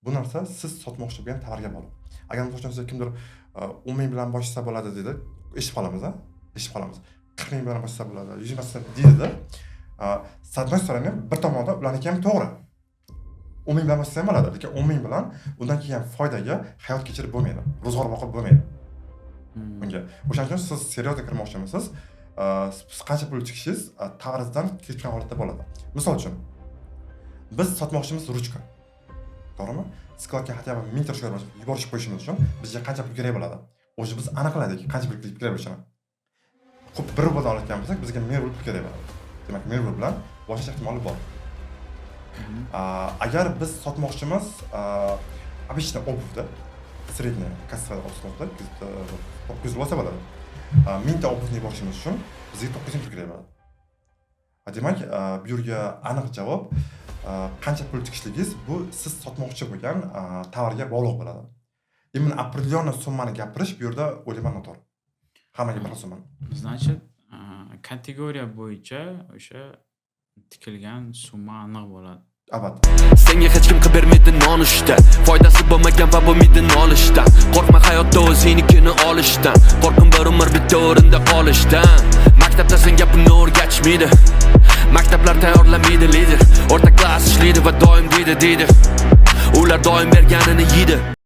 Bu narsa siz sotmoqchi bo'lgan tovarga bog'liq. Agar masalan siz kimdir 10 ming bilan boshlasa bo'ladi dedi, eshitib qolamiz. 40 ming bilan boshlasa bo'ladi, 100 ming deydi-da. С одной стороны, bir tomonda ularniki ham to'g'ri. 10 ming bilan boshlasa ham bo'ladi, lekin 10 ming bilan undan kelgan foydaga hayot kechirib bo'lmaydi, ro'zg'or boqib bo'lmaydi. Bunga. O'shaning uchun siz seriozga kirmoqchimisiz? Siz qancha pul chiqishingiz tovaringizdan kelgan holatda bo'ladi. Misol uchun, biz sotmoqchimiz ruchka. To'g'rimi? Skladga hatto 1000 ta yuborib qo'yishimiz uchun bizga qancha pul kerak bo'ladi? O'zi biz aniqladik, qancha pul kerak bo'lishini. Xo'p, 1 rubl olgan bo'lsak, bizga 1000 rubl kerak bo'ladi. Demak, 1000 rubl bilan boshlash ehtimoli bor. Agar biz sotmoqchimiz обычно обувda, средняя kassada sotmoqda 900 bo'lsa bo'ladi. 1000 ta obuvni yuborishimiz uchun bizga 900 pul kerak bo'ladi. Demak, bu yerga aniq javob qancha pul chiqishligingiz bu siz sotmoqchi bo'lgan tovarga bog'liq bo'ladi. Именно определенный summani gapirish bu yerda o'ylayman noto'g'ri. Hammaga bir xil summani. Значит, kategoriya bo'yicha o'sha tikilgan summa aniq bo'ladi. Albatta. Senga hech kim qilib bermaydi nonushta. Foydasi bo'lmagan va bo'lmaydi nolishdan. Qo'rqma hayotda o'zingnikini olishdan. Qo'rqim bir umr bitta o'rinda qolishdan. Maktabda senga buni o'rgatishmaydi. Maktablar tayyorlamaydi lider. O'rta klass ishlaydi va doim deydi. Ular doim berganini yeydi.